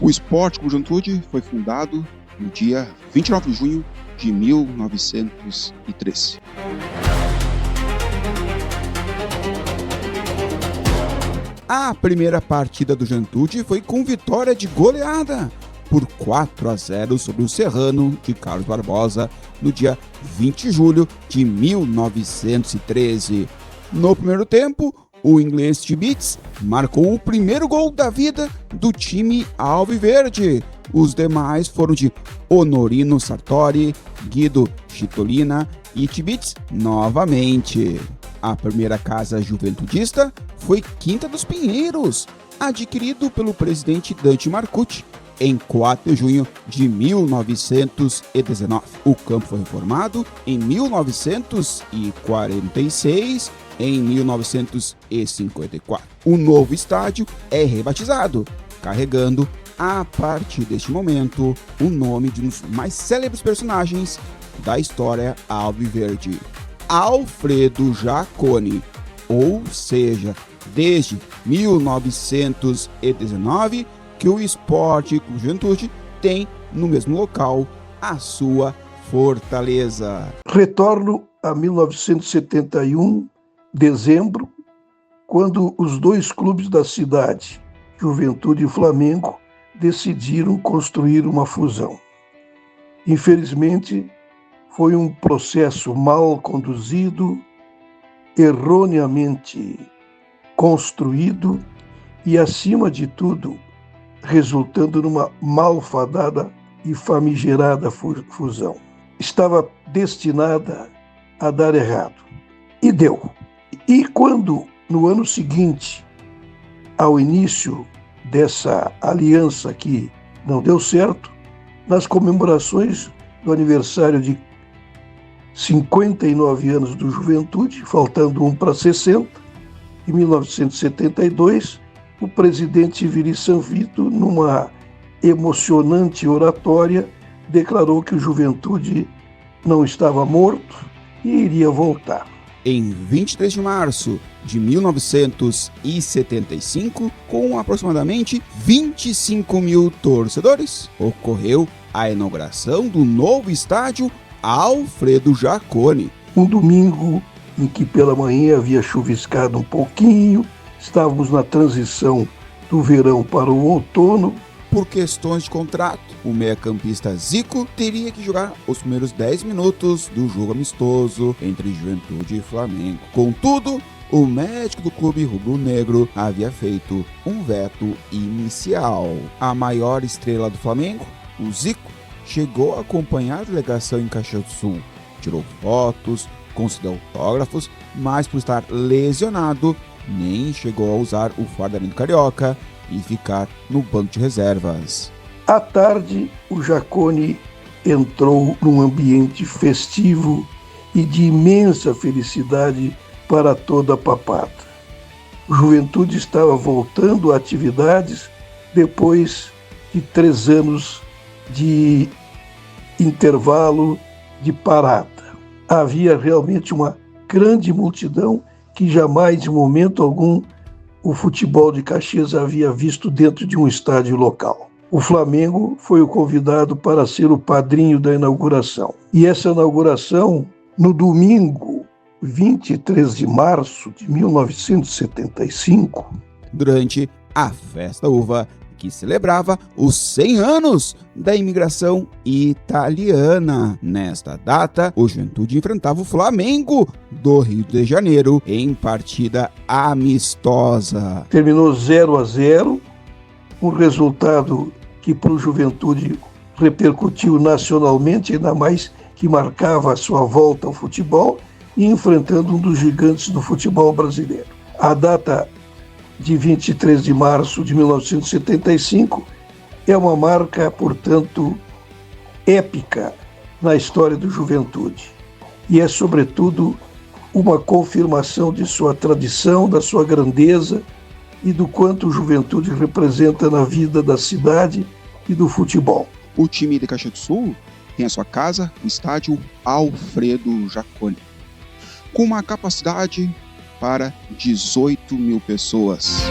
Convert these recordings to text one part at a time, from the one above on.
O Sport Clube Juventude foi fundado no dia 29 de junho de 1913. A primeira partida do Juventude foi com vitória de goleada por 4-0 sobre o Serrano de Carlos Barbosa no dia 20 de julho de 1913. No primeiro tempo, o inglês Tibbits marcou o primeiro gol da vida do time alviverde. Os demais foram de Honorino Sartori, Guido Chitolina e Tibbits novamente. A primeira casa juventudista foi Quinta dos Pinheiros, adquirido pelo presidente Dante Marcucci em 4 de junho de 1919. O campo foi reformado em 1946 e em 1954. O novo estádio é rebatizado, carregando, a partir deste momento, o nome de um dos mais célebres personagens da história alviverde, Alfredo Jaconi, ou seja, desde 1919 que o Sport Clube Juventude tem no mesmo local a sua fortaleza. Retorno a 1971, dezembro, quando os dois clubes da cidade, Juventude e Flamengo, decidiram construir uma fusão. Infelizmente, foi um processo mal conduzido, erroneamente construído e, acima de tudo, resultando numa malfadada e famigerada fusão. Estava destinada a dar errado. E deu. E quando, no ano seguinte, ao início dessa aliança que não deu certo, nas comemorações do aniversário de 59 anos do Juventude, faltando um para 60, em 1972, o presidente Viri Sanvito, numa emocionante oratória, declarou que o Juventude não estava morto e iria voltar. Em 23 de março de 1975, com aproximadamente 25 mil torcedores, ocorreu a inauguração do novo estádio Alfredo Jaconi. Um domingo em que pela manhã havia chuviscado um pouquinho, estávamos na transição do verão para o outono. Por questões de contrato, o meia-campista Zico teria que jogar os primeiros 10 minutos do jogo amistoso entre Juventude e Flamengo. Contudo, o médico do clube rubro-negro havia feito um veto inicial. A maior estrela do Flamengo, o Zico, chegou a acompanhar a delegação em Caxias do Sul, tirou fotos, concedeu autógrafos, mas por estar lesionado, nem chegou a usar o fardamento carioca e ficar no banco de reservas. À tarde, o Jaconi entrou num ambiente festivo e de imensa felicidade para toda a papada. O Juventude estava voltando a atividades depois de 3 anos de intervalo de parada. Havia realmente uma grande multidão que jamais, de momento algum, o futebol de Caxias havia visto dentro de um estádio local. O Flamengo foi o convidado para ser o padrinho da inauguração. E essa inauguração, no domingo 23 de março de 1975, durante a Festa Uva, que celebrava os 100 anos da imigração italiana. Nesta data, o Juventude enfrentava o Flamengo do Rio de Janeiro em partida amistosa. Terminou 0-0, um resultado que para o Juventude repercutiu nacionalmente, ainda mais que marcava a sua volta ao futebol e enfrentando um dos gigantes do futebol brasileiro. A data de 23 de março de 1975 é uma marca, portanto, épica na história do Juventude. E é, sobretudo, uma confirmação de sua tradição, da sua grandeza e do quanto o Juventude representa na vida da cidade e do futebol. O time de Caxias do Sul tem a sua casa, o estádio Alfredo Jaconi, com uma capacidade para 18 mil pessoas.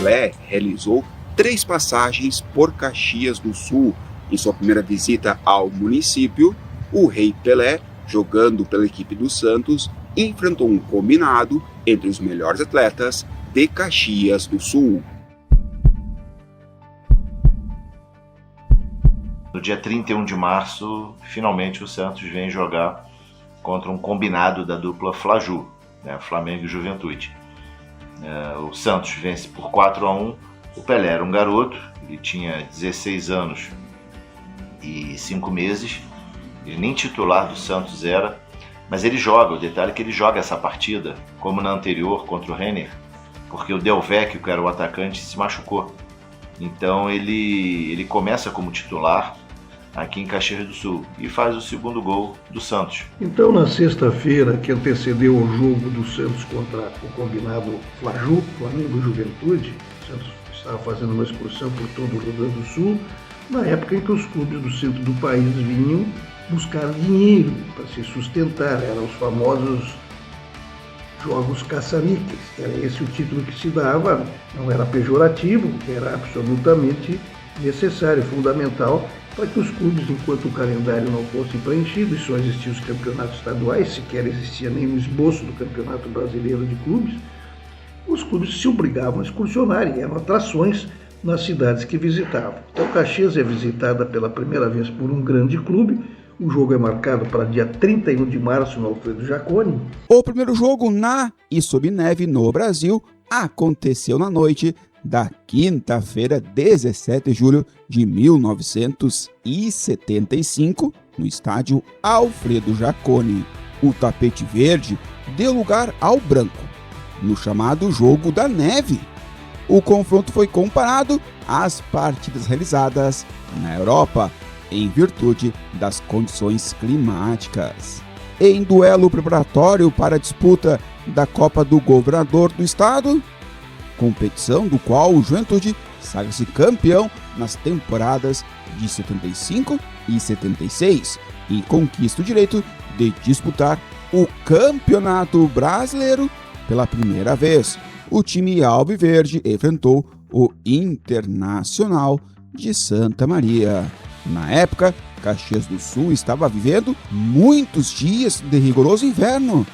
Pelé realizou 3 passagens por Caxias do Sul. Em sua primeira visita ao município, o Rei Pelé, jogando pela equipe do Santos, enfrentou um combinado entre os melhores atletas de Caxias do Sul. No dia 31 de março, finalmente o Santos vem jogar contra um combinado da dupla Flaju, né, Flamengo e Juventude. O Santos vence por 4-1. O Pelé era um garoto, ele tinha 16 anos e 5 meses, ele nem titular do Santos era, mas ele joga, o detalhe é que ele joga essa partida, como na anterior contra o Renner, porque o Del Vecchio, que era o atacante, se machucou. Então ele começa como titular aqui em Caxias do Sul e faz o segundo gol do Santos. Então, na sexta-feira, que antecedeu o jogo do Santos contra o combinado Flaju, Flamengo e Juventude, o Santos estava fazendo uma excursão por todo o Rio Grande do Sul, na época em que os clubes do centro do país vinham buscar dinheiro para se sustentar, eram os famosos Jogos Caça-Níqueis. Era esse o título que se dava, não era pejorativo, era absolutamente necessário, fundamental, para que os clubes, enquanto o calendário não fosse preenchido e só existiam os campeonatos estaduais, sequer existia nenhum esboço do Campeonato Brasileiro de Clubes, os clubes se obrigavam a excursionar e eram atrações nas cidades que visitavam. Então, Caxias é visitada pela primeira vez por um grande clube. O jogo é marcado para dia 31 de março no Alfredo Jaconi. O primeiro jogo na e sob neve no Brasil aconteceu na noite da quinta-feira, 17 de julho de 1975, no estádio Alfredo Jaconi. O tapete verde deu lugar ao branco, no chamado Jogo da Neve. O confronto foi comparado às partidas realizadas na Europa, em virtude das condições climáticas. Em duelo preparatório para a disputa da Copa do Governador do Estado, competição do qual o Juventude sagra-se campeão nas temporadas de 75 e 76 e conquista o direito de disputar o Campeonato Brasileiro pela primeira vez. O time alviverde enfrentou o Internacional de Santa Maria. Na época, Caxias do Sul estava vivendo muitos dias de rigoroso inverno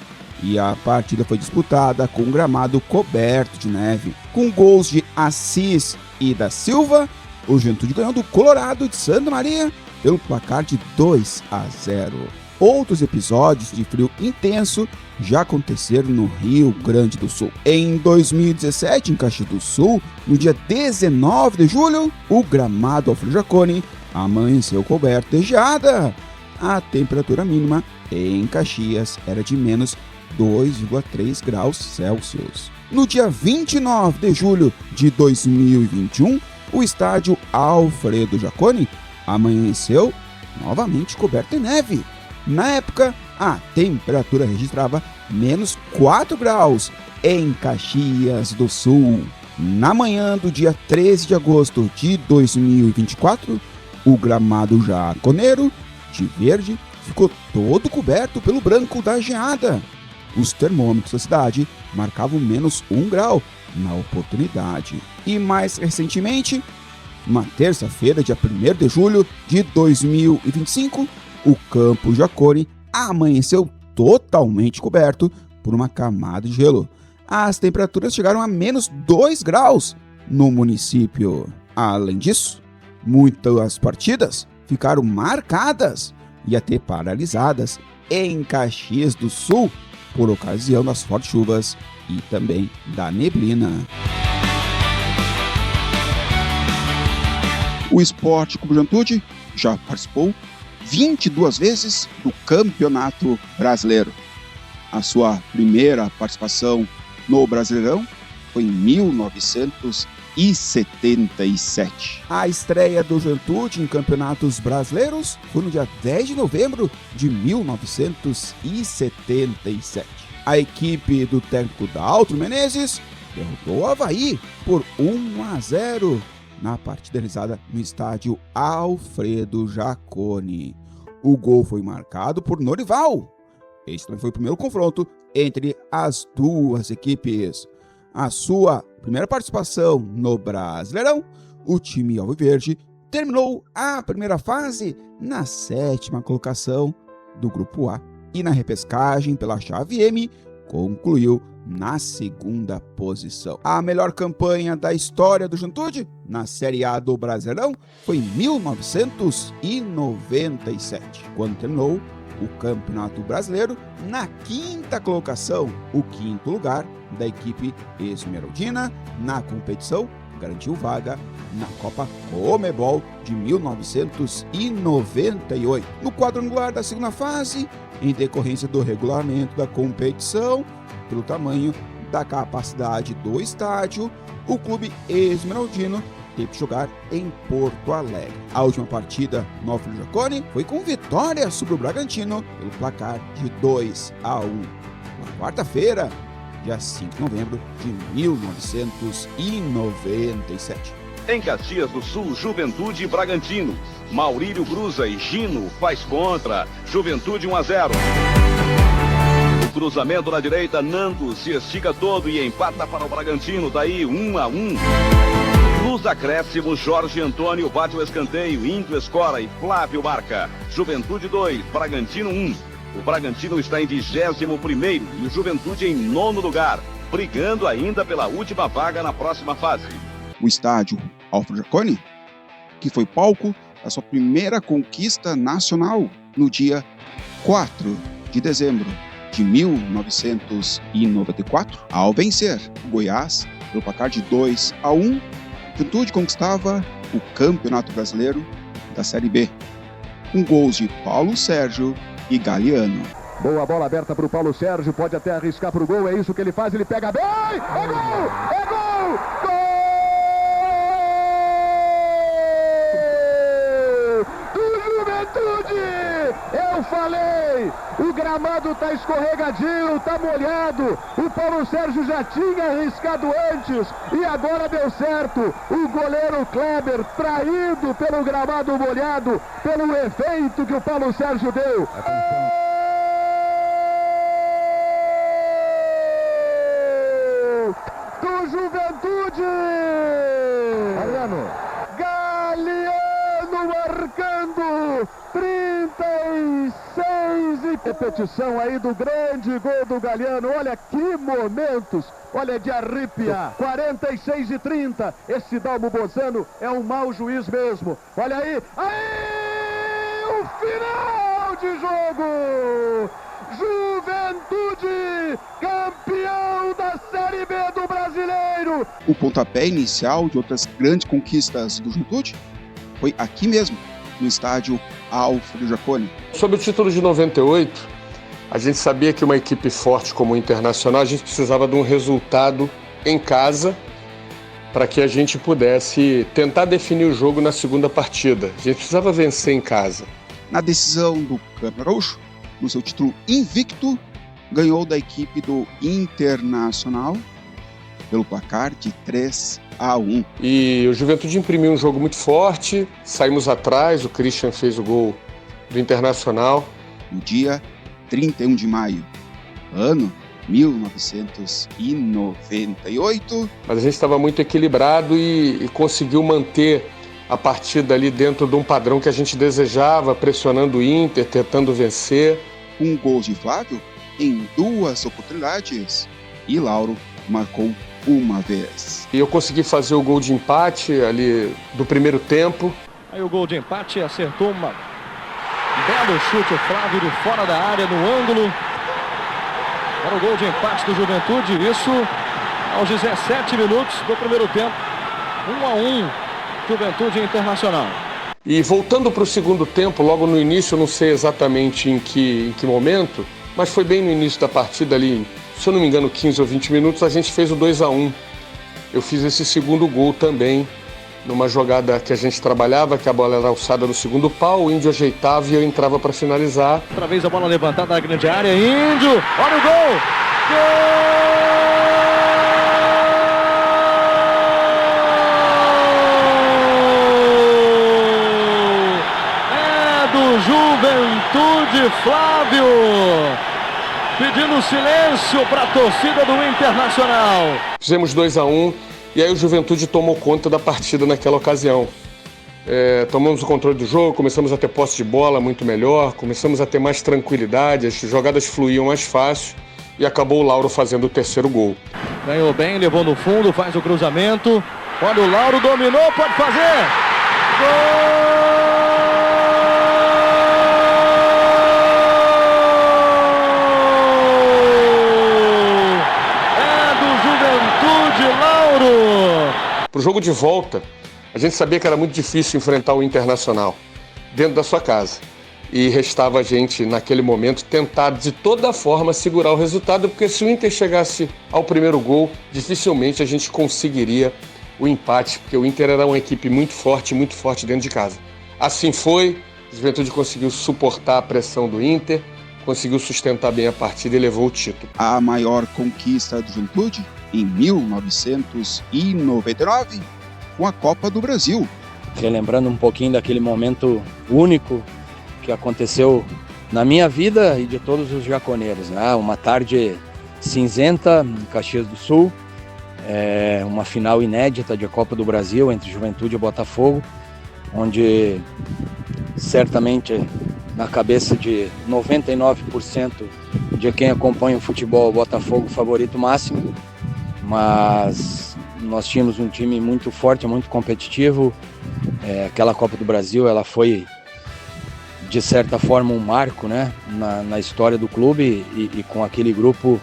e a partida foi disputada com um gramado coberto de neve. Com gols de Assis e da Silva, o Juventude ganhou do Colorado de Santa Maria pelo placar de 2-0. Outros episódios de frio intenso já aconteceram no Rio Grande do Sul. Em 2017, em Caxias do Sul, no dia 19 de julho, o gramado Alfredo Jaconi amanheceu coberto de geada. A temperatura mínima em Caxias era de menos 2,3 graus Celsius. No dia 29 de julho de 2021, o estádio Alfredo Jaconi amanheceu novamente coberto de neve. Na época, a temperatura registrava menos 4 graus em Caxias do Sul. Na manhã do dia 13 de agosto de 2024, o gramado jaconeiro de verde ficou todo coberto pelo branco da geada. Os termômetros da cidade marcavam menos 1 grau na oportunidade. E mais recentemente, uma terça-feira, dia 1º de julho de 2025, o Campo Jaconi amanheceu totalmente coberto por uma camada de gelo. As temperaturas chegaram a menos 2 graus no município. Além disso, muitas partidas ficaram marcadas e até paralisadas em Caxias do Sul por ocasião das fortes chuvas e também da neblina. O Esporte Clube Juventude já participou 22 vezes do Campeonato Brasileiro. A sua primeira participação no Brasileirão foi em 1977. A estreia do Juventude em campeonatos brasileiros foi no dia 10 de novembro de 1977. A equipe do técnico Daltro Menezes derrotou o Avaí por 1-0 na partida realizada no estádio Alfredo Jaconi. O gol foi marcado por Norival. Este também foi o primeiro confronto entre as duas equipes. A sua primeira participação no Brasileirão, o time alviverde terminou a primeira fase na 7ª colocação do Grupo A e na repescagem pela chave M concluiu na 2ª posição. A melhor campanha da história do Juventude na Série A do Brasileirão foi em 1997, quando terminou o Campeonato Brasileiro na 5ª colocação, o 5º lugar da equipe esmeraldina na competição garantiu vaga na Copa Comebol de 1998. No quadrangular da segunda fase, em decorrência do regulamento da competição, pelo tamanho da capacidade do estádio, o clube esmeraldino teve que jogar em Porto Alegre. A última partida no Alfredo Jaconi foi com vitória sobre o Bragantino pelo placar de 2-1. Na quarta-feira, dia 5 de novembro de 1997. Em Caxias do Sul, Juventude e Bragantino. Maurílio cruza e Gino faz contra. Juventude 1-0. O cruzamento na direita, Nando se estica todo e empata para o Bragantino. Daí 1-1. Nos acréscimos, Jorge Antônio bate o escanteio. Índio escora e Flávio marca. Juventude 2, Bragantino 1. O Bragantino está em 21º e o Juventude em 9º lugar, brigando ainda pela última vaga na próxima fase. O estádio Alfredo Jaconi, que foi palco da sua primeira conquista nacional no dia 4 de dezembro de 1994, ao vencer o Goiás pelo placar de 2-1, Juventude conquistava o Campeonato Brasileiro da Série B, com gols de Paulo Sérgio e Galeano. Boa bola aberta para o Paulo Sérgio, pode até arriscar para o gol, é isso que ele faz, ele pega bem, é gol, é gol, gol do Juventude, eu falei, o gramado tá escorregadio, tá molhado, o Paulo Sérgio já tinha arriscado antes e agora deu certo, o goleiro Kleber traído pelo gramado molhado, pelo efeito que o Paulo Sérgio deu. Do Juventude! Galeano marcando 36 e repetição aí do grande gol do Galeano. Olha que momentos! Olha, de arrepiar. 46-30. Esse Dalmo Bozano é um mau juiz mesmo. Olha aí. Aí! O final de jogo! Juventude, campeão da Série B do Brasileiro. O pontapé inicial de outras grandes conquistas do Juventude foi aqui mesmo, no estádio Alfredo Jaconi. Sobre o título de 98, a gente sabia que uma equipe forte como o Internacional, a gente precisava de um resultado em casa para que a gente pudesse tentar definir o jogo na segunda partida. A gente precisava vencer em casa. Na decisão do Campeonato Gaúcho, no seu título invicto, ganhou da equipe do Internacional pelo placar de 3-1. E o Juventude imprimiu um jogo muito forte, saímos atrás, o Christian fez o gol do Internacional. No dia 31 de maio, ano 1998. Mas a gente estava muito equilibrado e conseguiu manter a partida ali dentro de um padrão que a gente desejava, pressionando o Inter, tentando vencer. Um gol de Flávio em 2 oportunidades e Lauro marcou uma vez. E eu consegui fazer o gol de empate ali do primeiro tempo. Aí o gol de empate, acertou um belo chute, o Flávio de fora da área, no ângulo. Era o gol de empate do Juventude, isso aos 17 minutos do primeiro tempo. 1-1, Juventude Internacional. E voltando para o segundo tempo, logo no início, eu não sei exatamente em que momento, mas foi bem no início da partida ali, se eu não me engano, 15 ou 20 minutos, a gente fez o 2-1. Eu fiz esse segundo gol também, numa jogada que a gente trabalhava, que a bola era alçada no segundo pau, o Índio ajeitava e eu entrava para finalizar. Outra vez a bola levantada na grande área, Índio, olha o gol! Gol! Juventude, Flávio, pedindo silêncio para a torcida do Internacional. Fizemos 2-1 E aí o Juventude tomou conta da partida naquela ocasião. Tomamos o controle do jogo, começamos a ter posse de bola muito melhor, começamos a ter mais tranquilidade, as jogadas fluíam mais fácil e acabou o Lauro fazendo o terceiro gol. Ganhou bem, levou no fundo, faz o cruzamento. Olha o Lauro, dominou, pode fazer! Gol! Para o jogo de volta, a gente sabia que era muito difícil enfrentar o Internacional dentro da sua casa. E restava a gente, naquele momento, tentar de toda forma segurar o resultado, porque se o Inter chegasse ao primeiro gol, dificilmente a gente conseguiria o empate, porque o Inter era uma equipe muito forte dentro de casa. Assim foi, a Juventude conseguiu suportar a pressão do Inter, conseguiu sustentar bem a partida e levou o título. A maior conquista do Juventude em 1999, com a Copa do Brasil. Relembrando um pouquinho daquele momento único que aconteceu na minha vida e de todos os jaconeiros, né? Uma tarde cinzenta em Caxias do Sul, uma final inédita de Copa do Brasil entre Juventude e Botafogo, onde certamente na cabeça de 99% de quem acompanha o futebol, o Botafogo favorito máximo, mas nós tínhamos um time muito forte, muito competitivo. Aquela Copa do Brasil, ela foi de certa forma um marco, né, na história do clube e com aquele grupo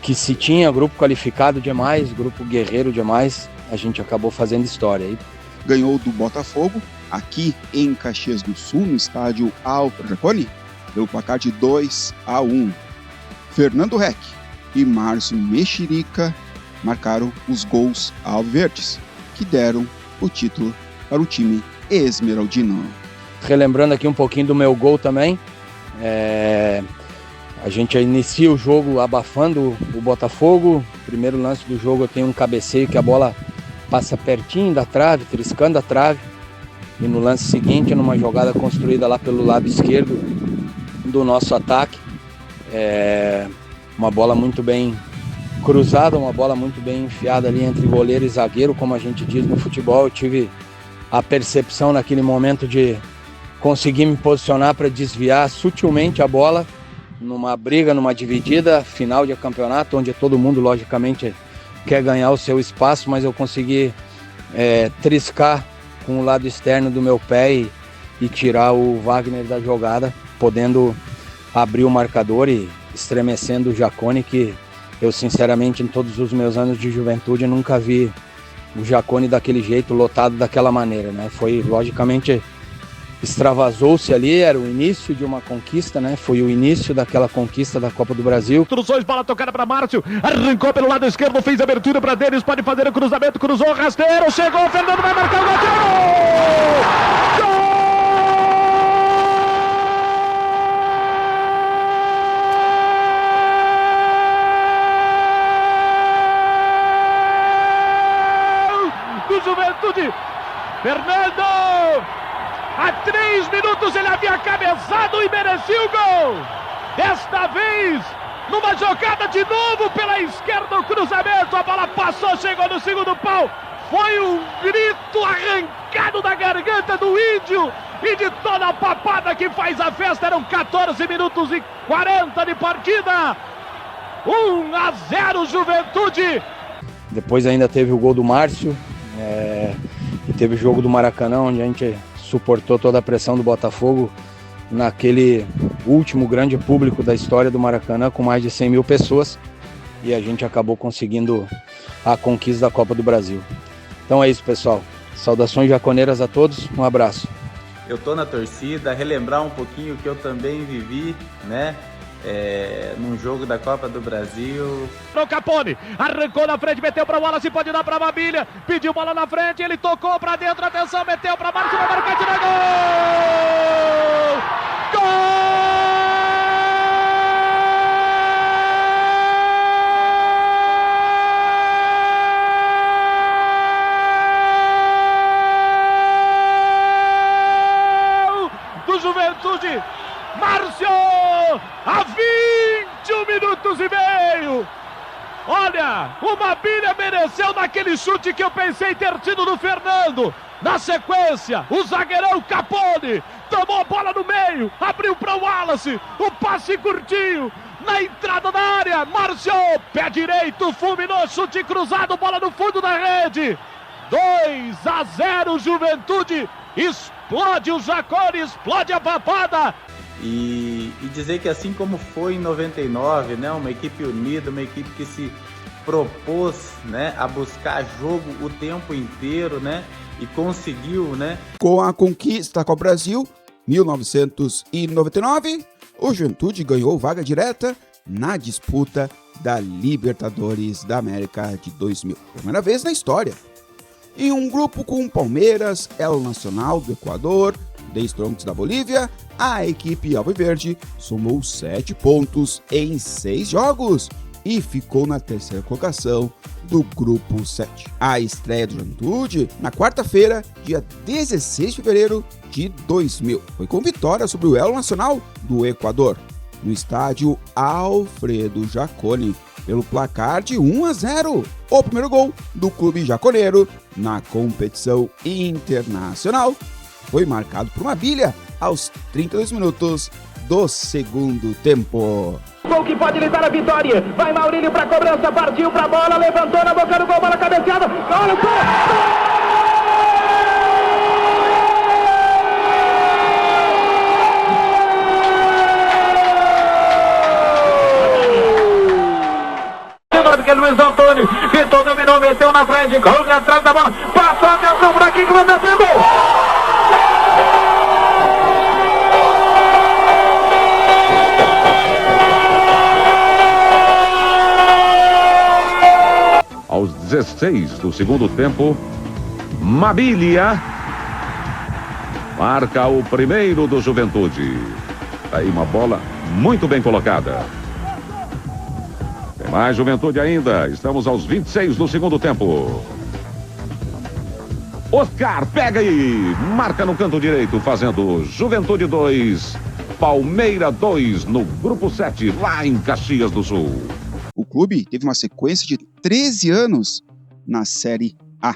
que se tinha, grupo qualificado demais, grupo guerreiro demais, a gente acabou fazendo história. Ganhou do Botafogo, aqui em Caxias do Sul, no estádio Alfredo Jaconi, pelo placar de 2-1. Fernando Reck e Márcio Mexerica marcaram os gols alviverdes, que deram o título para o time esmeraldino. Relembrando aqui um pouquinho do meu gol também, a gente inicia o jogo abafando o Botafogo. Primeiro lance do jogo eu tenho um cabeceio que a bola passa pertinho da trave, triscando a trave. E no lance seguinte, numa jogada construída lá pelo lado esquerdo do nosso ataque, uma bola muito bem cruzada, uma bola muito bem enfiada ali entre goleiro e zagueiro, como a gente diz no futebol. Eu tive a percepção naquele momento de conseguir me posicionar para desviar sutilmente a bola numa briga, numa dividida final de campeonato, onde todo mundo logicamente quer ganhar o seu espaço, mas eu consegui triscar com o lado externo do meu pé e tirar o Wagner da jogada, podendo abrir o marcador e estremecendo o Jacone, que eu sinceramente em todos os meus anos de juventude nunca vi o Jacone daquele jeito, lotado daquela maneira, né? Foi, logicamente, extravasou-se ali, era o início de uma conquista, né? Foi o início daquela conquista da Copa do Brasil. Instruções, bola tocada para Márcio, arrancou pelo lado esquerdo, fez abertura para Denis, pode fazer o cruzamento, cruzou, rasteiro, chegou, o Fernando vai marcar o gol! Gol! Do Juventude, Fernando! Há 3 minutos ele havia cabeçado e merecia o gol. Desta vez, numa jogada de novo pela esquerda, o cruzamento, a bola passou, chegou no segundo pau. Foi um grito arrancado da garganta do Índio e de toda a papada que faz a festa. Eram 14 minutos e 40 de partida. 1-0 Juventude. Depois ainda teve o gol do Márcio, e teve o jogo do Maracanã, onde a gente suportou toda a pressão do Botafogo naquele último grande público da história do Maracanã, com mais de 100 mil pessoas, e a gente acabou conseguindo a conquista da Copa do Brasil. Então é isso, pessoal. Saudações jaconeiras a todos, um abraço. Eu tô na torcida, relembrar um pouquinho que eu também vivi, né? Num jogo da Copa do Brasil. O Capone arrancou na frente, meteu pra Wallace, pode dar pra Mabilha, pediu bola na frente, ele tocou pra dentro, atenção, meteu pra Márcio, vai marcar, tira gol! Gol! Do Juventude, Márcio! Há 21 minutos e meio, Olha, o Mabília mereceu naquele chute que eu pensei ter tido no Fernando. Na sequência, o zagueirão Capone tomou a bola no meio, abriu para o Wallace, o passe curtinho, na entrada da área, marchou, pé direito, fulminou, chute cruzado, bola no fundo da rede. 2-0 Juventude, explode o Jacone, explode a papada. E dizer que assim como foi em 99, né, uma equipe unida, uma equipe que se propôs, né, a buscar jogo o tempo inteiro, né, e conseguiu, né? Com a conquista com o Brasil, 1999, o Juventude ganhou vaga direta na disputa da Libertadores da América de 2000. Primeira vez na história. Em um grupo com Palmeiras, El Nacional do Equador, The Strongest da Bolívia, a equipe alviverde somou 7 pontos em 6 jogos e ficou na terceira colocação do grupo 7. A estreia do Juventude na quarta-feira, dia 16 de fevereiro de 2000, foi com vitória sobre o El Nacional do Equador, no estádio Alfredo Jaconi, pelo placar de 1-0. O primeiro gol do clube jaconeiro na competição internacional foi marcado por Mabília aos 32 minutos do segundo tempo. Gol que pode lhe dar a vitória. Vai Maurílio para cobrança, partiu para a bola, levantou na boca do gol, bola cabeceada. Olha o gol! Luiz Antônio, Vitor dominou, meteu na frente, corre atrás da bola, passou a atenção por aqui, que vai descer, gol! Aos 16 do segundo tempo, Mabília marca o primeiro do Juventude. Aí uma bola muito bem colocada. Tem mais Juventude ainda. Estamos aos 26 do segundo tempo. Oscar pega e marca no canto direito, fazendo Juventude 2, Palmeiras 2 no grupo 7, lá em Caxias do Sul. O clube teve uma sequência de 13 anos na Série A,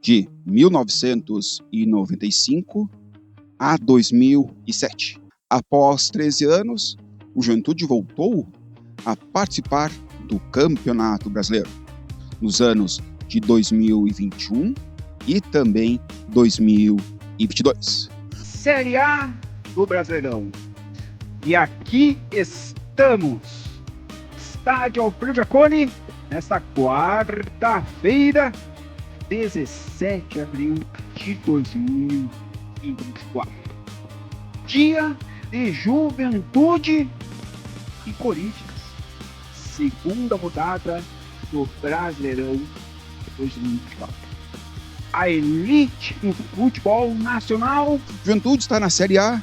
de 1995 a 2007. Após 13 anos, o Juventude voltou a participar do Campeonato Brasileiro, nos anos de 2021 e também 2022. Série A do Brasileirão. E aqui estamos. Estádio Alfredo Jaconi, nesta quarta-feira, 17 de abril de 2024. Dia de Juventude e Corinthians. Segunda rodada do Brasileirão 2024. A elite do futebol nacional. Juventude está na Série A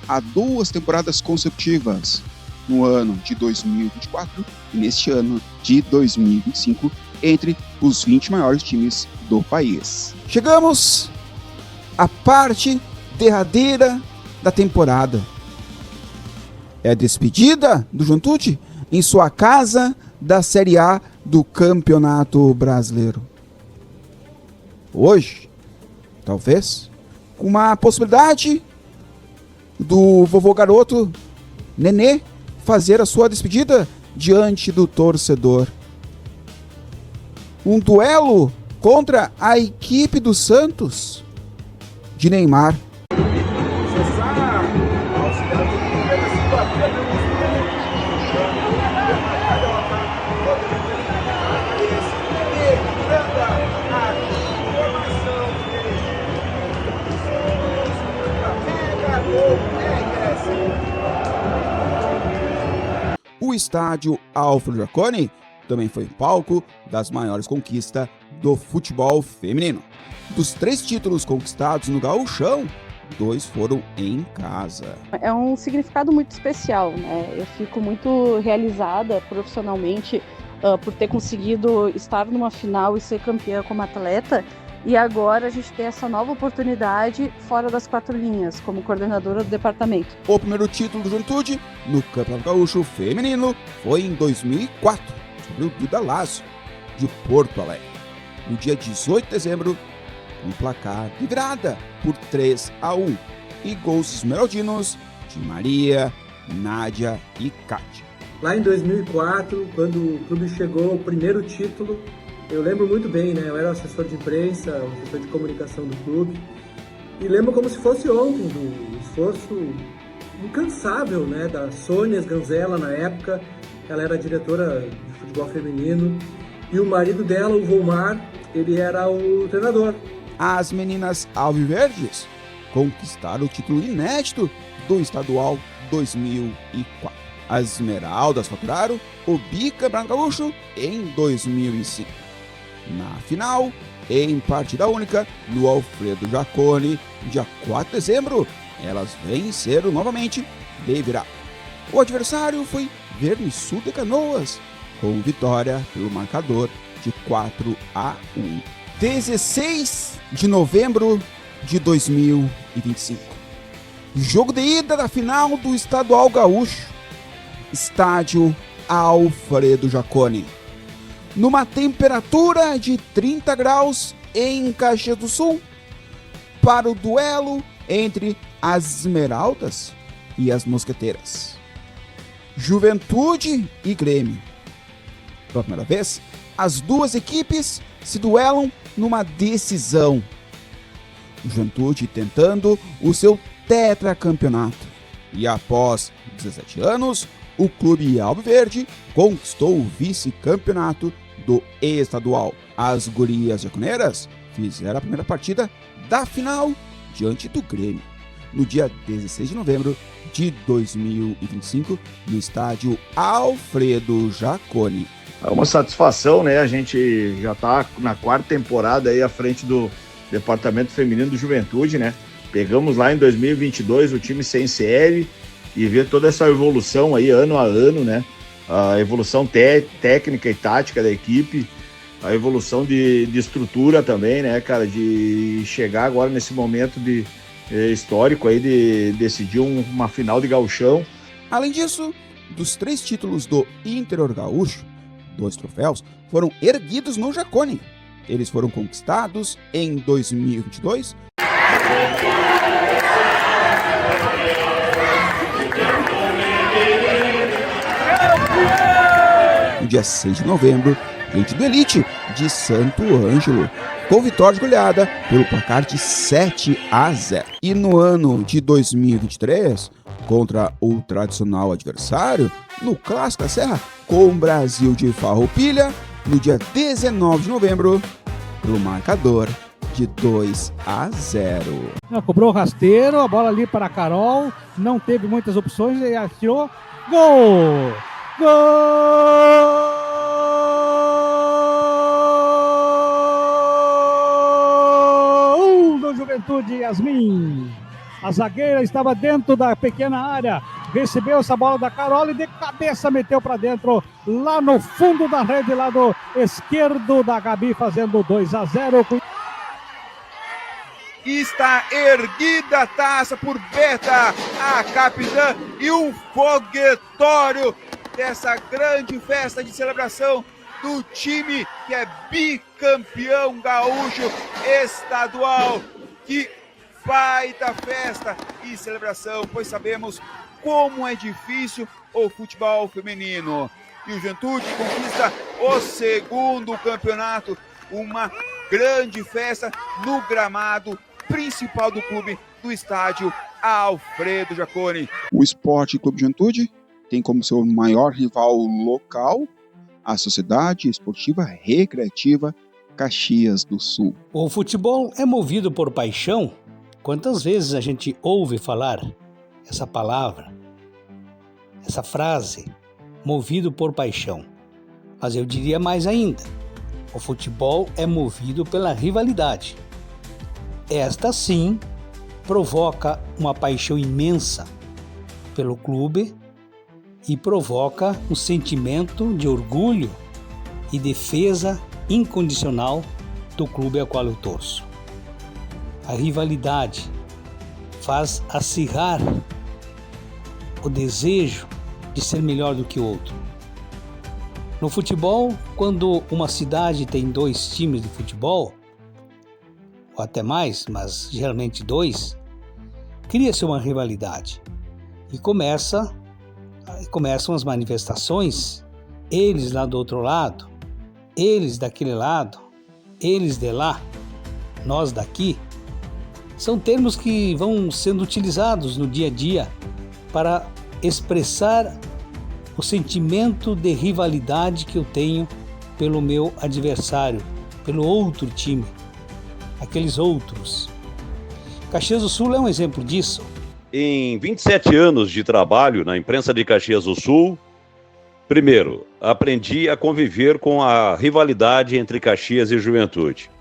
há 2 temporadas consecutivas, no ano de 2024 e neste ano de 2025, entre os 20 maiores times do país. Chegamos à parte derradeira da temporada. É a despedida do Juventude em sua casa da Série A do Campeonato Brasileiro. Hoje, talvez, com uma possibilidade do vovô garoto Nenê fazer a sua despedida diante do torcedor. Um duelo contra a equipe do Santos de Neymar. O estádio Alfredo Jaconi também foi palco das maiores conquistas do futebol feminino. Dos 3 títulos conquistados no Gauchão, 2 foram em casa. É um significado muito especial, né? Eu fico muito realizada profissionalmente por ter conseguido estar numa final e ser campeã como atleta. E agora a gente tem essa nova oportunidade fora das 4 linhas, como coordenadora do departamento. O primeiro título do Juventude no Campeonato Gaúcho Feminino foi em 2004, sobre o Duda Lasso, de Porto Alegre, no dia 18 de dezembro, com placar de virada por 3-1 e gols esmeraldinos de Maria, Nádia e Kátia. Lá em 2004, quando o clube chegou ao primeiro título, eu lembro muito bem, né? Eu era assessor de imprensa, assessor de comunicação do clube, e lembro como se fosse ontem do esforço incansável, né, da Sônia Sganzella na época. Ela era diretora de futebol feminino, e o marido dela, o Volmar, ele era o treinador. As meninas alviverdes conquistaram o título inédito do estadual 2004. As Esmeraldas faturaram o bicampeonato gaúcho em 2005. Na final, em partida única, no Alfredo Jaconi, dia 4 de dezembro, elas venceram novamente de virada. O adversário foi Vernisul de Canoas, com vitória pelo marcador de 4-1. 16 de novembro de 2025. Jogo de ida da final do Estadual Gaúcho, estádio Alfredo Jaconi. Numa temperatura de 30 graus em Caxias do Sul, para o duelo entre as Esmeraldas e as Mosqueteiras. Juventude e Grêmio. Pela primeira vez, as duas equipes se duelam numa decisão. Juventude tentando o seu tetracampeonato. E após 17 anos, o clube alviverde conquistou o vice-campeonato do estadual. As gurias jaconeiras fizeram a primeira partida da final diante do Grêmio, no dia 16 de novembro de 2025, no estádio Alfredo Jaconi. É uma satisfação, né? A gente já está na 4ª temporada aí à frente do Departamento Feminino do Juventude, né? Pegamos lá em 2022 o time sem série e ver toda essa evolução aí ano a ano, né? A evolução técnica e tática da equipe, a evolução de estrutura também, né, cara? De chegar agora nesse momento histórico aí de decidir uma final de gauchão. Além disso, dos 3 títulos do Interior Gaúcho, 2 troféus foram erguidos no Jaconi. Eles foram conquistados em 2022. No dia 6 de novembro, diante do Elite de Santo Ângelo, com vitória de goleada pelo placar de 7-0. E no ano de 2023, contra o tradicional adversário, no Clássico da Serra, com o Brasil de Farroupilha, no dia 19 de novembro, pelo marcador de 2-0. Cobrou o rasteiro, a bola ali para a Carol, não teve muitas opções e atirou. Gol! Gol! Do Juventude, Yasmin. A zagueira estava dentro da pequena área, recebeu essa bola da Carol e de cabeça meteu para dentro, lá no fundo da rede, lado esquerdo da Gabi, fazendo 2-0. Está erguida a taça por Beta, a capitã, e um foguetório dessa grande festa de celebração do time que é bicampeão gaúcho estadual. Que baita festa e celebração, pois sabemos como é difícil o futebol feminino. E o Juventude conquista o 2º campeonato, uma grande festa no gramado principal do clube, do estádio Alfredo Jaconi. O Esporte Clube Juventude tem como seu maior rival local a Sociedade Esportiva Recreativa Caxias do Sul. O futebol é movido por paixão. Quantas vezes a gente ouve falar essa palavra, essa frase, movido por paixão? Mas eu diria mais ainda, o futebol é movido pela rivalidade. Esta sim provoca uma paixão imensa pelo clube e provoca um sentimento de orgulho e defesa incondicional do clube ao qual eu torço. A rivalidade faz acirrar o desejo de ser melhor do que o outro. No futebol, quando uma cidade tem 2 times de futebol, ou até mais, mas geralmente 2, cria-se uma rivalidade e começam as manifestações, eles lá do outro lado, eles daquele lado, eles de lá, nós daqui. São termos que vão sendo utilizados no dia a dia para expressar o sentimento de rivalidade que eu tenho pelo meu adversário, pelo outro time, aqueles outros. Caxias do Sul é um exemplo disso. Em 27 anos de trabalho na imprensa de Caxias do Sul, primeiro, aprendi a conviver com a rivalidade entre Caxias e Juventude.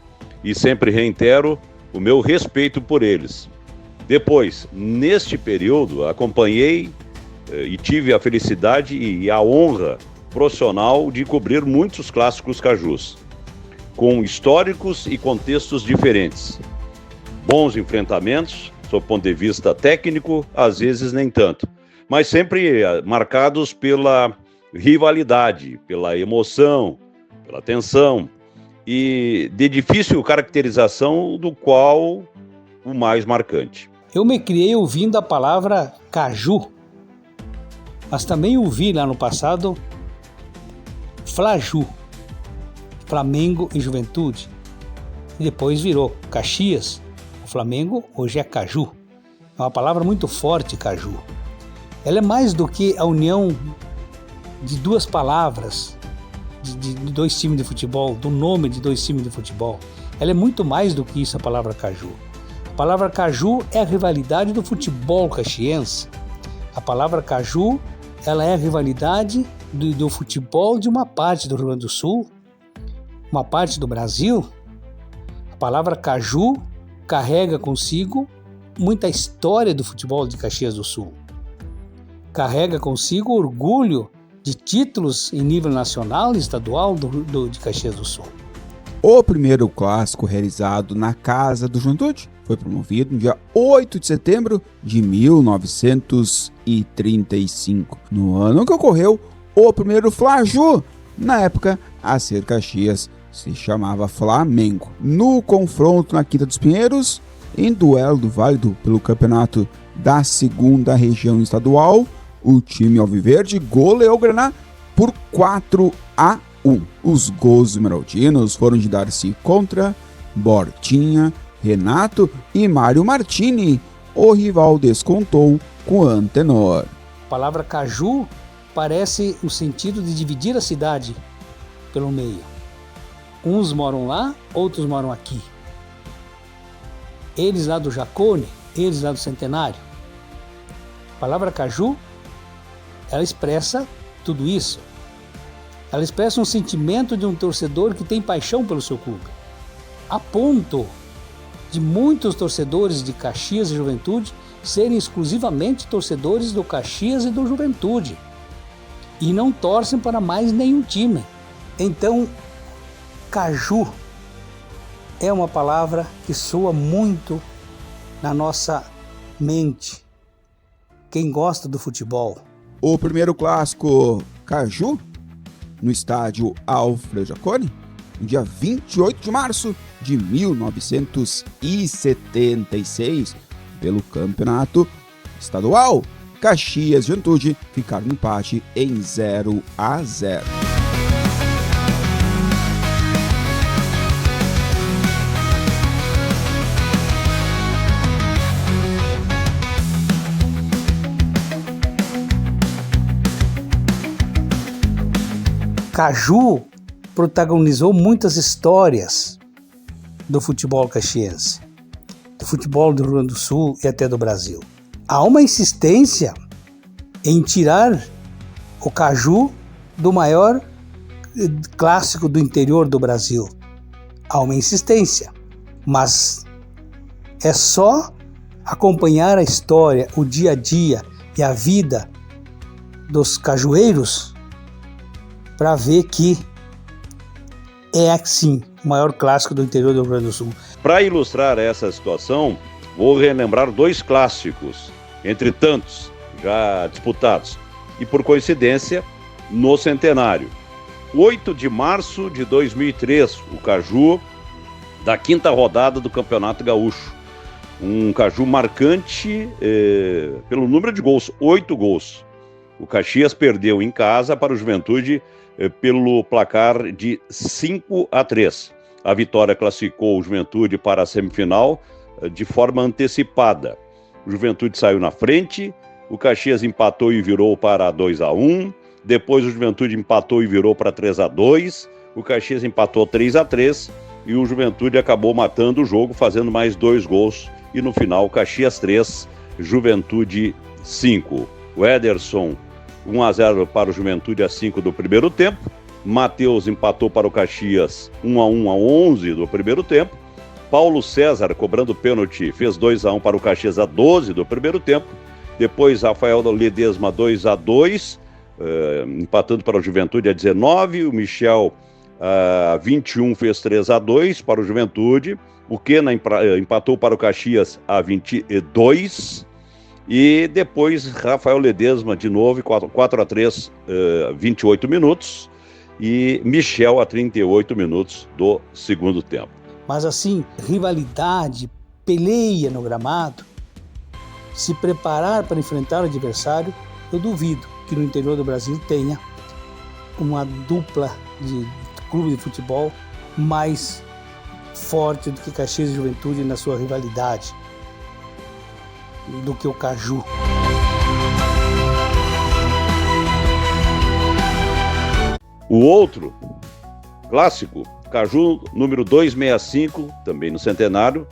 E sempre reitero o meu respeito por eles. Depois, neste período, acompanhei e tive a felicidade e a honra profissional de cobrir muitos clássicos cajus, com históricos e contextos diferentes. Bons enfrentamentos, sob o ponto de vista técnico, às vezes nem tanto, mas sempre marcados pela rivalidade, pela emoção, pela tensão e de difícil caracterização, do qual o mais marcante. Eu me criei ouvindo a palavra caju, mas também ouvi lá no passado Flaju, Flamengo e Juventude, e depois virou Caxias. O Flamengo hoje é caju. É uma palavra muito forte, caju. Ela é mais do que a união de 2 palavras, de 2 times de futebol, do nome de 2 times de futebol. Ela é muito mais do que isso, a palavra caju. A palavra caju é a rivalidade do futebol caxiense. A palavra caju, ela é a rivalidade do futebol de uma parte do Rio Grande do Sul, uma parte do Brasil. A palavra caju carrega consigo muita história do futebol de Caxias do Sul. Carrega consigo orgulho de títulos em nível nacional e estadual de Caxias do Sul. O primeiro clássico realizado na Casa do Juventude foi promovido no dia 8 de setembro de 1935, no ano que ocorreu o primeiro Flaju. Na época, a Ser Caxias se chamava Flamengo. No confronto na Quinta dos Pinheiros, em duelo válido pelo campeonato da 2ª região estadual, o time alviverde goleou o Graná por 4-1. Os gols esmeraldinos foram de Darcy Contra, Bortinha, Renato e Mário Martini. O rival descontou com Antenor. A palavra caju parece o sentido de dividir a cidade pelo meio. Uns moram lá, outros moram aqui. Eles lá do Jacone, eles lá do Centenário. A palavra caju, ela expressa tudo isso. Ela expressa um sentimento de um torcedor que tem paixão pelo seu clube, a ponto de muitos torcedores de Caxias e Juventude serem exclusivamente torcedores do Caxias e do Juventude e não torcem para mais nenhum time. Então, caju é uma palavra que soa muito na nossa mente. Quem gosta do futebol. O primeiro clássico caju no estádio Alfredo Jaconi, no dia 28 de março de 1976, pelo campeonato estadual. Caxias e Juventude ficaram no empate em 0-0. Caju protagonizou muitas histórias do futebol caxiense, do futebol do Rio Grande do Sul e até do Brasil. Há uma insistência em tirar o caju do maior clássico do interior do Brasil. Há uma insistência, mas é só acompanhar a história, o dia a dia e a vida dos cajueiros para ver que é, sim, o maior clássico do interior do Rio Grande do Sul. Para ilustrar essa situação, vou relembrar 2 clássicos, entre tantos já disputados, e por coincidência, no centenário. 8 de março de 2003, o Caju da 5ª rodada do Campeonato Gaúcho. Um Caju marcante pelo número de gols, 8 gols. O Caxias perdeu em casa para o Juventude pelo placar de 5-3. A vitória classificou o Juventude para a semifinal de forma antecipada. O Juventude saiu na frente, o Caxias empatou e virou para 2-1, depois o Juventude empatou e virou para 3-2, o Caxias empatou 3-3 e o Juventude acabou matando o jogo, fazendo mais 2 gols, e no final Caxias 3, Juventude 5. O Ederson, 1-0 para o Juventude a 5 do primeiro tempo. Matheus empatou para o Caxias 1-1 a 11 do primeiro tempo. Paulo César, cobrando pênalti, fez 2-1 para o Caxias a 12 do primeiro tempo. Depois Rafael Ledesma 2-2, empatando para o Juventude a 19. O Michel 21 fez 3-2 para o Juventude. O Kena empatou para o Caxias a 22. E depois Rafael Ledesma de novo, 4-3, 28 minutos. E Michel a 38 minutos do segundo tempo. Mas assim, rivalidade, peleia no gramado, se preparar para enfrentar o adversário, eu duvido que no interior do Brasil tenha uma dupla de clube de futebol mais forte do que Caxias e Juventude na sua rivalidade, do que o Caju. O outro clássico, Caju número 265, também no centenário,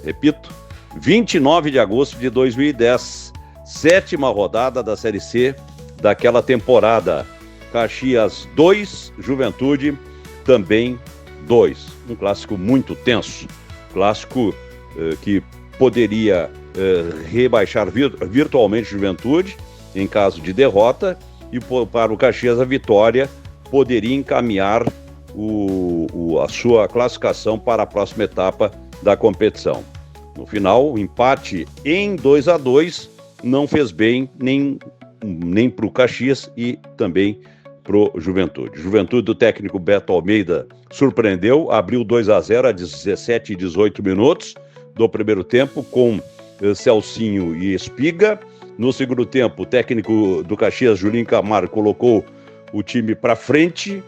repito, 29 de agosto de 2010, 7ª rodada da Série C daquela temporada. Caxias 2, Juventude também 2. Um clássico muito tenso, clássico que poderia rebaixar virtualmente Juventude em caso de derrota, e para o Caxias a vitória poderia encaminhar a sua classificação para a próxima etapa da competição. No final, o empate em 2-2 não fez bem nem para o Caxias e também para o Juventude. Juventude do técnico Beto Almeida surpreendeu, abriu 2-0 a 17 e 18 minutos do primeiro tempo com Celcinho e Espiga. No segundo tempo, o técnico do Caxias, Julinho Camargo, colocou o time para frente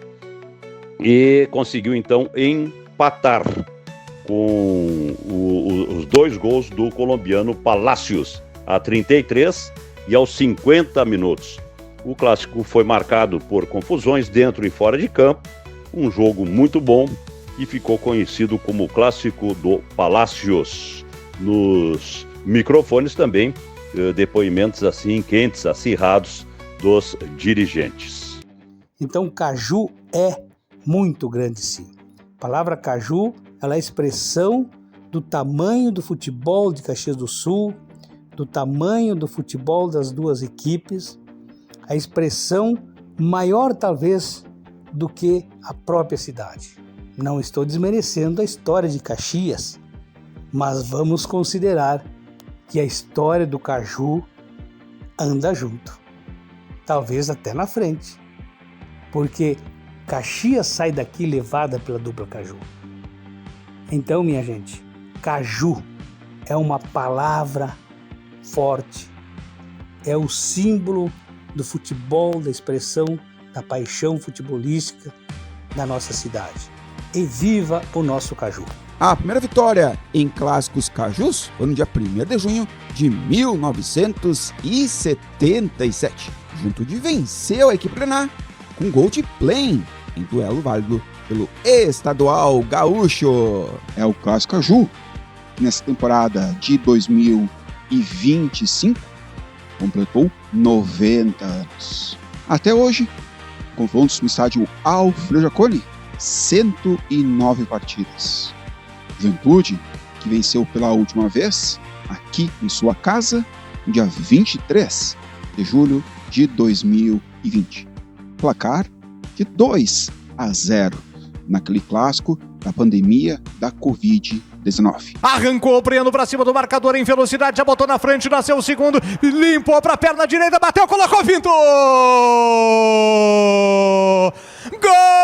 e conseguiu então empatar com os 2 gols do colombiano Palacios, a 33 e aos 50 minutos. O clássico foi marcado por confusões dentro e fora de campo, um jogo muito bom e ficou conhecido como o clássico do Palacios. Nos microfones também, depoimentos assim quentes, acirrados dos dirigentes. Então Caju é muito grande, sim. A palavra Caju, ela é a expressão do tamanho do futebol de Caxias do Sul, do tamanho do futebol das duas equipes, a expressão maior talvez do que a própria cidade. Não estou desmerecendo a história de Caxias, mas vamos considerar que a história do Caju anda junto, talvez até na frente, porque Caxias sai daqui levada pela dupla Caju. Então, minha gente, Caju é uma palavra forte, é o símbolo do futebol, da expressão, da paixão futebolística da nossa cidade. E viva o nosso Caju! A primeira vitória em clássicos cajus foi no dia 1º de junho de 1977. O Juventude venceu a equipe Grená com gol de Plain em duelo válido pelo Estadual Gaúcho. É o clássico caju, nessa temporada de 2025, completou 90 anos. Até hoje, confrontos no estádio Alfredo Jaconi, 109 partidas. Juventude, que venceu pela última vez, aqui em sua casa, no dia 23 de julho de 2020. Placar de 2-0, naquele clássico da pandemia da Covid-19. Arrancou o Breno pra cima do marcador em velocidade, já botou na frente, nasceu o segundo, limpou pra perna direita, bateu, colocou, Vinto! Gol!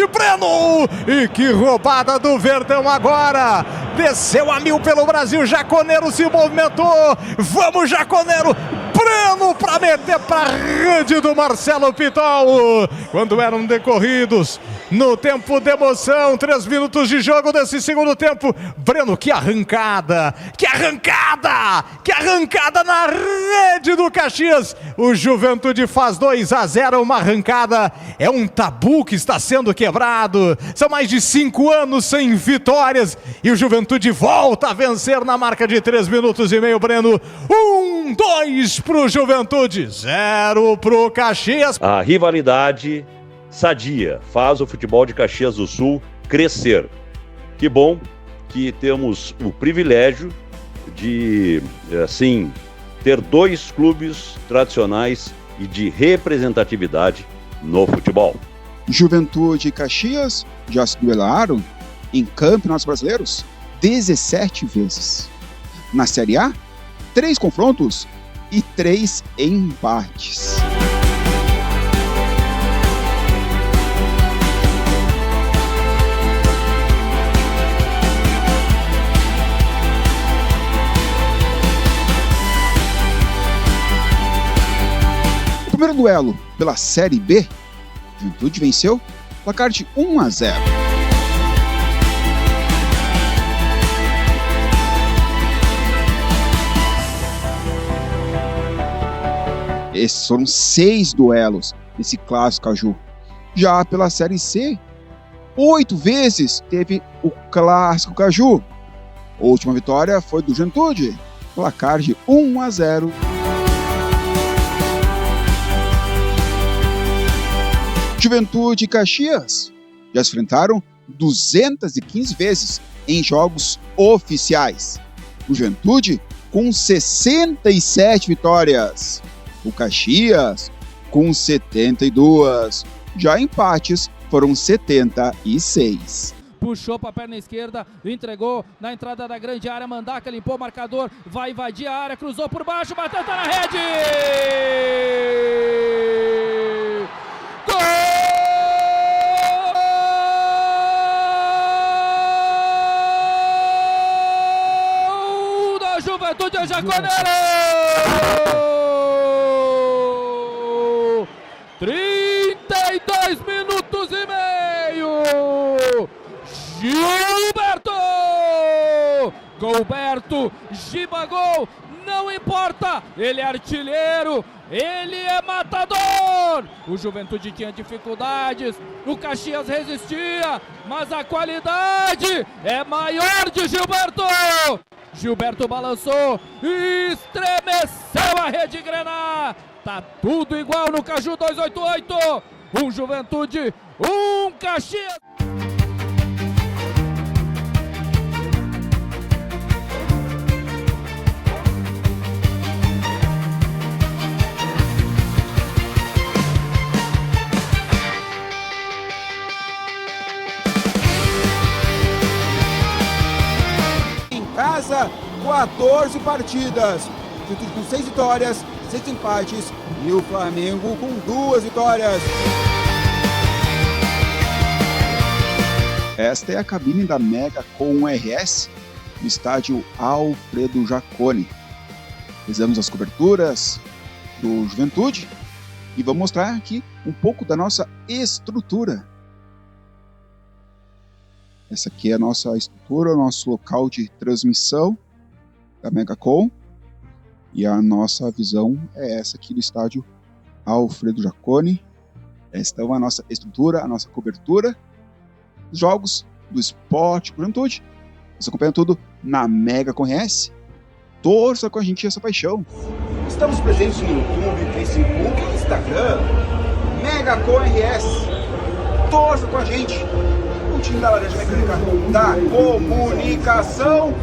Breno! E que roubada do Verdão agora! Desceu a 1000 pelo Brasil, Jaconeiro se movimentou, vamos Jaconeiro! Breno para meter para a rede do Marcelo Pitol. Quando eram decorridos no tempo de emoção, 3 minutos de jogo desse segundo tempo. Breno, que arrancada! Que arrancada! Que arrancada na rede do Caxias. O Juventude faz 2-0, uma arrancada. É um tabu que está sendo quebrado. São mais de 5 anos sem vitórias e o Juventude volta a vencer na marca de 3 minutos e meio, Breno. 1-2 pro Juventude, 0 pro Caxias. A rivalidade sadia faz o futebol de Caxias do Sul crescer. Que bom que temos o privilégio de, assim, ter 2 clubes tradicionais e de representatividade no futebol. Juventude e Caxias já se duelaram em campeonatos brasileiros 17 vezes. Na Série A, 3 confrontos e 3 empates. O primeiro duelo pela Série B, Juventude venceu, placar de 1-0. Esses foram 6 duelos nesse clássico Caju. Já pela Série C, 8 vezes teve o clássico Caju. A última vitória foi do Juventude, placar de 1-0. Juventude e Caxias já se enfrentaram 215 vezes em jogos oficiais. O Juventude com 67 vitórias. O Caxias com 72. Já empates foram 76. Puxou para a perna esquerda, entregou na entrada da grande área, Mandaca limpou o marcador, vai invadir a área, cruzou por baixo, bateu, tá na rede! Gol da Juventude Jaconeiro! 32 minutos e meio! Gilberto! Gilberto, Giba gol, não importa, ele é artilheiro, ele é matador! O Juventude tinha dificuldades, o Caxias resistia, mas a qualidade é maior de Gilberto! Gilberto balançou, estremeceu a rede Grená! Tá tudo igual no Caju 288, um Juventude, um Caxias! Em casa, 14 partidas, Juventude com 6 vitórias, 6 empates e o Flamengo com 2 vitórias. Esta é a cabine da Mega com RS no estádio Alfredo Jaconi. Fizemos as coberturas do Juventude e vamos mostrar aqui um pouco da nossa estrutura. Essa aqui é a nossa estrutura, o nosso local de transmissão da Megacom. E a nossa visão é essa aqui do estádio Alfredo Jaconi. Esta é a nossa estrutura, a nossa cobertura dos jogos do Esporte Juventude. Você acompanha tudo na Mega com RS. Torça com a gente essa paixão. Estamos presentes no YouTube, Facebook e Instagram. Mega com RS. Torça com a gente. O time da Laranja Mecânica da Comunicação.